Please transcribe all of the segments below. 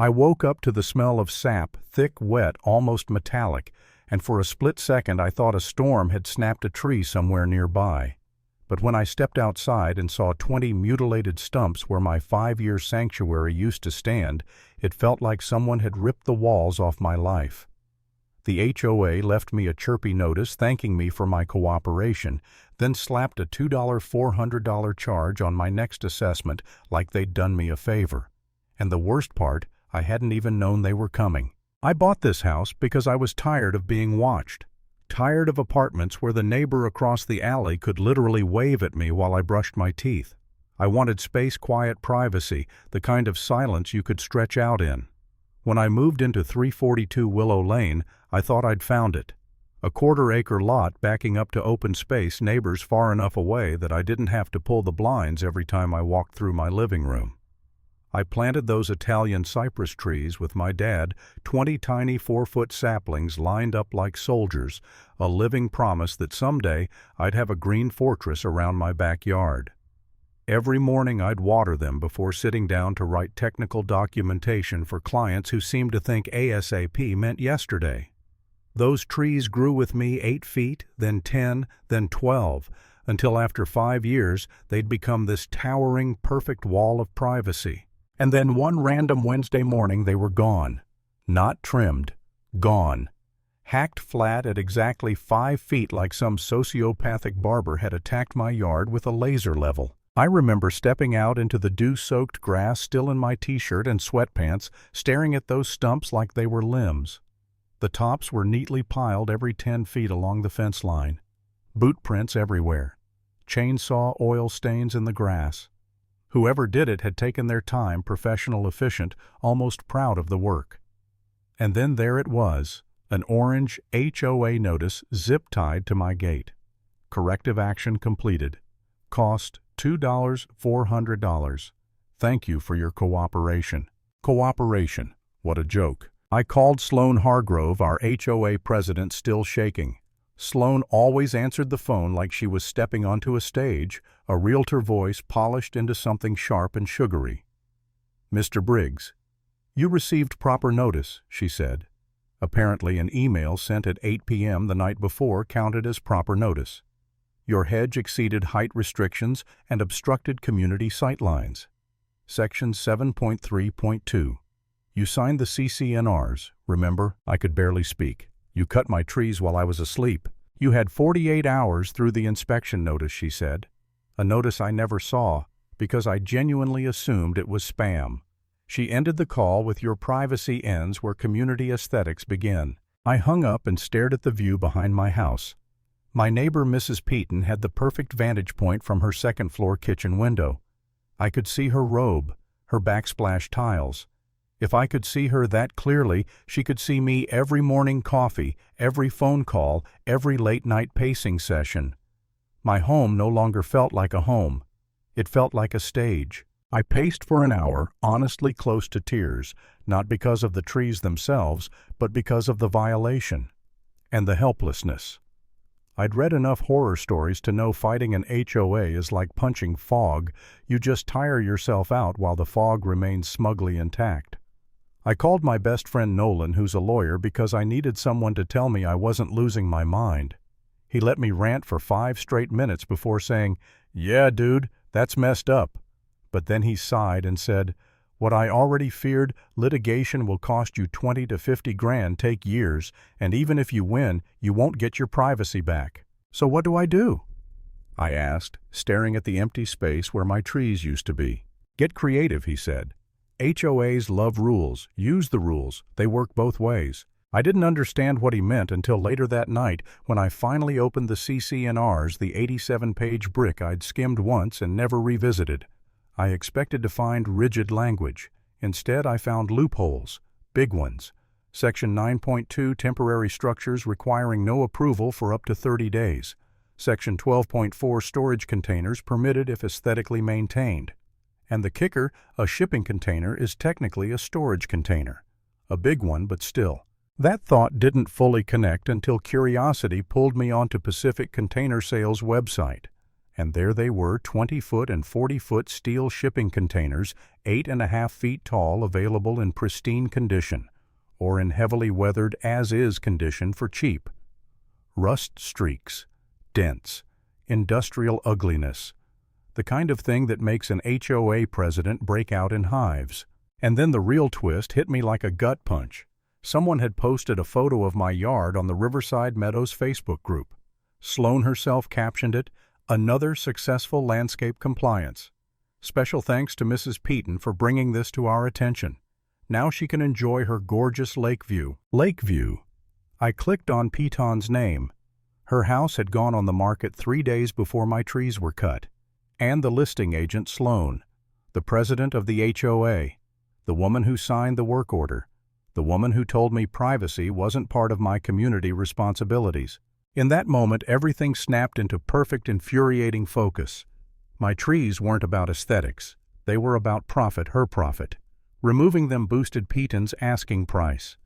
I woke up to the smell of sap, thick, wet, almost metallic, and for a split second I thought a storm had snapped a tree somewhere nearby. But when I stepped outside and saw 20 mutilated stumps where my 5-year sanctuary used to stand, it felt like someone had ripped the walls off my life. The HOA left me a chirpy notice thanking me for my cooperation, then slapped a $400 charge on my next assessment like they'd done me a favor. And the worst part, I hadn't even known they were coming. I bought this house because I was tired of being watched. Tired of apartments where the neighbor across the alley could literally wave at me while I brushed my teeth. I wanted space, quiet privacy, the kind of silence you could stretch out in. When I moved into 342 Willow Lane, I thought I'd found it. A quarter-acre lot backing up to open space, neighbors far enough away that I didn't have to pull the blinds every time I walked through my living room. I planted those Italian cypress trees with my dad, 20 tiny 4-foot saplings lined up like soldiers, a living promise that someday I'd have a green fortress around my backyard. Every morning I'd water them before sitting down to write technical documentation for clients who seemed to think ASAP meant yesterday. Those trees grew with me 8 feet, then 10, then 12, until after 5 years they'd become this towering, perfect wall of privacy. And then one random Wednesday morning they were gone. Not trimmed. Gone. Hacked flat at exactly 5 feet like some sociopathic barber had attacked my yard with a laser level. I remember stepping out into the dew-soaked grass still in my t-shirt and sweatpants, staring at those stumps like they were limbs. The tops were neatly piled every 10 feet along the fence line. Boot prints everywhere. Chainsaw oil stains in the grass. Whoever did it had taken their time, professional, efficient, almost proud of the work. And then there it was, an orange HOA notice zip-tied to my gate. Corrective action completed. Cost $400. Thank you for your cooperation. Cooperation. What a joke. I called Sloan Hargrove, our HOA president, still shaking. Sloan always answered the phone like she was stepping onto a stage, a realtor voice polished into something sharp and sugary. Mr. Briggs, you received proper notice, she said. Apparently an email sent at 8 p.m. the night before counted as proper notice. Your hedge exceeded height restrictions and obstructed community sightlines. Section 7.3.2. You signed the CCNRs, remember? I could barely speak. You cut my trees while I was asleep. You had 48 hours through the inspection notice, she said. A notice I never saw, because I genuinely assumed it was spam. She ended the call with your privacy ends where community aesthetics begin. I hung up and stared at the view behind my house. My neighbor, Mrs. Peaton, had the perfect vantage point from her second-floor kitchen window. I could see her robe, her backsplash tiles. If I could see her that clearly, she could see me every morning coffee, every phone call, every late-night pacing session. My home no longer felt like a home. It felt like a stage. I paced for an hour, honestly close to tears, not because of the trees themselves, but because of the violation and the helplessness. I'd read enough horror stories to know fighting an HOA is like punching fog. You just tire yourself out while the fog remains smugly intact. I called my best friend Nolan, who's a lawyer, because I needed someone to tell me I wasn't losing my mind. He let me rant for 5 straight minutes before saying, "Yeah, dude, that's messed up." But then he sighed and said, "What I already feared, litigation will cost you 20 to 50 grand, take years, and even if you win, you won't get your privacy back. So what do I do?" I asked, staring at the empty space where my trees used to be. "Get creative," he said. HOAs love rules. Use the rules. They work both ways. I didn't understand what he meant until later that night when I finally opened the CCNRs, the 87-page brick I'd skimmed once and never revisited. I expected to find rigid language. Instead, I found loopholes, big ones. Section 9.2, temporary structures requiring no approval for up to 30 days. Section 12.4, storage containers permitted if aesthetically maintained. And the kicker, a shipping container is technically a storage container. A big one, but still. That thought didn't fully connect until curiosity pulled me onto Pacific Container Sales' website. And there they were, 20-foot and 40-foot steel shipping containers, 8.5 feet tall, available in pristine condition, or in heavily weathered as-is condition for cheap. Rust streaks, dents, industrial ugliness, the kind of thing that makes an HOA president break out in hives. And then the real twist hit me like a gut punch. Someone had posted a photo of my yard on the Riverside Meadows Facebook group. Sloan herself captioned it, "Another successful landscape compliance. Special thanks to Mrs. Peaton for bringing this to our attention. Now she can enjoy her gorgeous lake view." Lakeview. I clicked on Peaton's name. Her house had gone on the market 3 days before my trees were cut. And the listing agent, Sloan, the president of the HOA, the woman who signed the work order, the woman who told me privacy wasn't part of my community responsibilities. In that moment, everything snapped into perfect, infuriating focus. My trees weren't about aesthetics. They were about profit, her profit. Removing them boosted Peaton's asking price.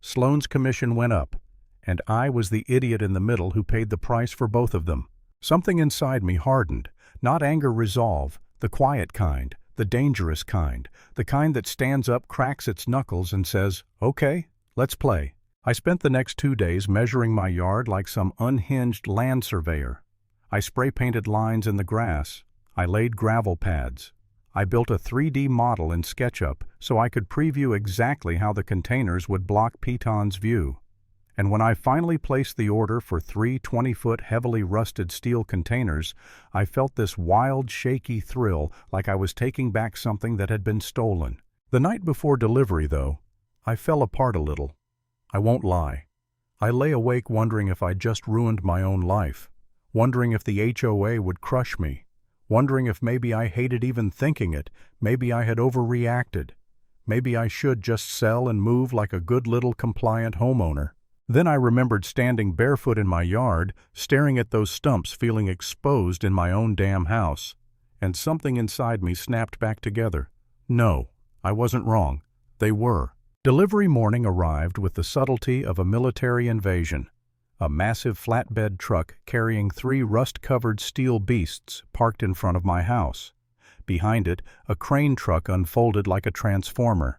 Sloan's commission went up, and I was the idiot in the middle who paid the price for both of them. Something inside me hardened, not anger, resolve, the quiet kind, the dangerous kind, the kind that stands up, cracks its knuckles, and says, "Okay, let's play." I spent the next 2 days measuring my yard like some unhinged land surveyor. I spray-painted lines in the grass. I laid gravel pads. I built a 3D model in SketchUp so I could preview exactly how the containers would block Peaton's view. And when I finally placed the order for 3 20-foot heavily rusted steel containers, I felt this wild, shaky thrill like I was taking back something that had been stolen. The night before delivery, though, I fell apart a little. I won't lie. I lay awake wondering if I'd just ruined my own life, wondering if the HOA would crush me, wondering if maybe I hated even thinking it, maybe I had overreacted, maybe I should just sell and move like a good little compliant homeowner. Then I remembered standing barefoot in my yard, staring at those stumps, feeling exposed in my own damn house, and something inside me snapped back together. No, I wasn't wrong. They were. Delivery morning arrived with the subtlety of a military invasion. A massive flatbed truck carrying 3 rust-covered steel beasts parked in front of my house. Behind it, a crane truck unfolded like a transformer.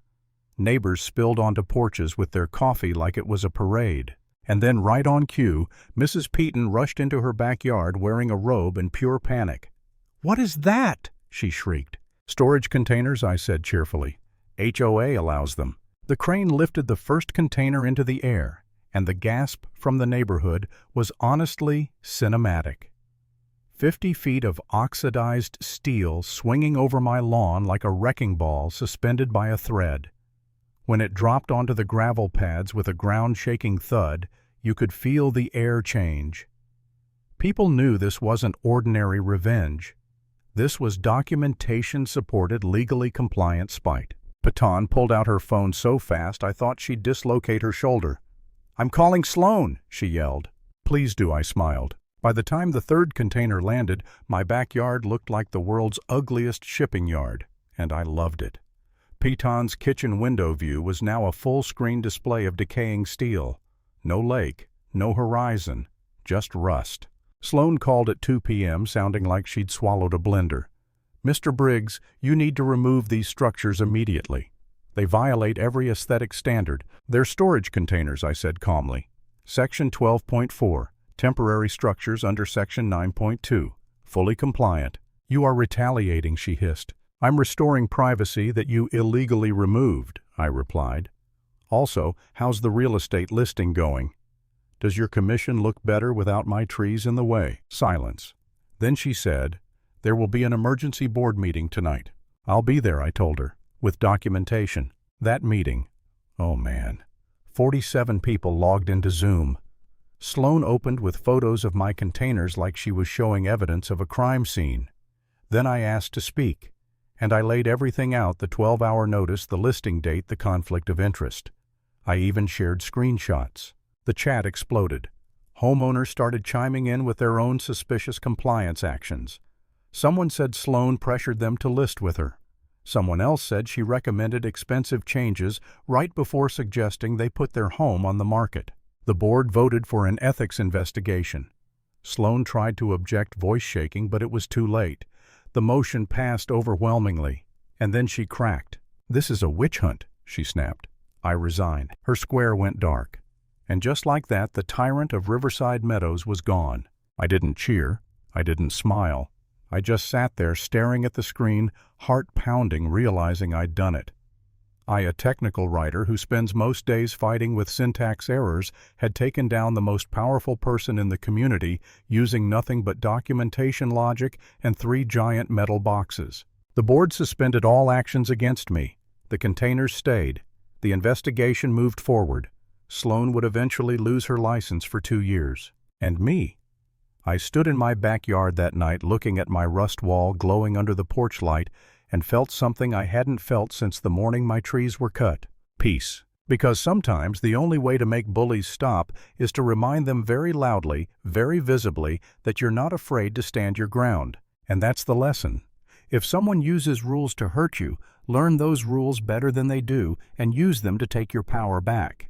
Neighbors spilled onto porches with their coffee like it was a parade. And then, right on cue, Mrs. Peaton rushed into her backyard wearing a robe in pure panic. "What is that?" she shrieked. "Storage containers," I said cheerfully. "HOA allows them." The crane lifted the first container into the air, and the gasp from the neighborhood was honestly cinematic. 50 feet of oxidized steel swinging over my lawn like a wrecking ball suspended by a thread. When it dropped onto the gravel pads with a ground-shaking thud, you could feel the air change. People knew this wasn't ordinary revenge. This was documentation-supported, legally compliant spite. Peaton pulled out her phone so fast I thought she'd dislocate her shoulder. "I'm calling Sloan," she yelled. "Please do," I smiled. By the time the 3rd container landed, my backyard looked like the world's ugliest shipping yard, and I loved it. Peaton's kitchen window view was now a full-screen display of decaying steel. No lake, no horizon, just rust. Sloan called at 2 p.m., sounding like she'd swallowed a blender. "Mr. Briggs, you need to remove these structures immediately. They violate every aesthetic standard." "They're storage containers," I said calmly. Section 12.4, temporary structures under Section 9.2, fully compliant. "You are retaliating," she hissed. "I'm restoring privacy that you illegally removed," I replied. "Also, how's the real estate listing going? Does your commission look better without my trees in the way?" Silence. Then she said, "There will be an emergency board meeting tonight." "I'll be there," I told her, "with documentation." That meeting, oh man, 47 people logged into Zoom. Sloan opened with photos of my containers like she was showing evidence of a crime scene. Then I asked to speak, and I laid everything out: the 12-hour notice, the listing date, the conflict of interest. I even shared screenshots. The chat exploded. Homeowners started chiming in with their own suspicious compliance actions. Someone said Sloan pressured them to list with her. Someone else said she recommended expensive changes right before suggesting they put their home on the market. The board voted for an ethics investigation. Sloane tried to object, voice shaking, but it was too late. The motion passed overwhelmingly. And then she cracked. "This is a witch hunt," she snapped. "I resign." Her square went dark. And just like that, the tyrant of Riverside Meadows was gone. I didn't cheer. I didn't smile. I just sat there staring at the screen, heart pounding, realizing I'd done it. I, a technical writer who spends most days fighting with syntax errors, had taken down the most powerful person in the community using nothing but documentation logic and 3 giant metal boxes. The board suspended all actions against me. The containers stayed. The investigation moved forward. Sloane would eventually lose her license for 2 years. And me. I stood in my backyard that night looking at my rust wall glowing under the porch light and felt something I hadn't felt since the morning my trees were cut. Peace. Because sometimes the only way to make bullies stop is to remind them very loudly, very visibly, that you're not afraid to stand your ground. And that's the lesson. If someone uses rules to hurt you, learn those rules better than they do and use them to take your power back.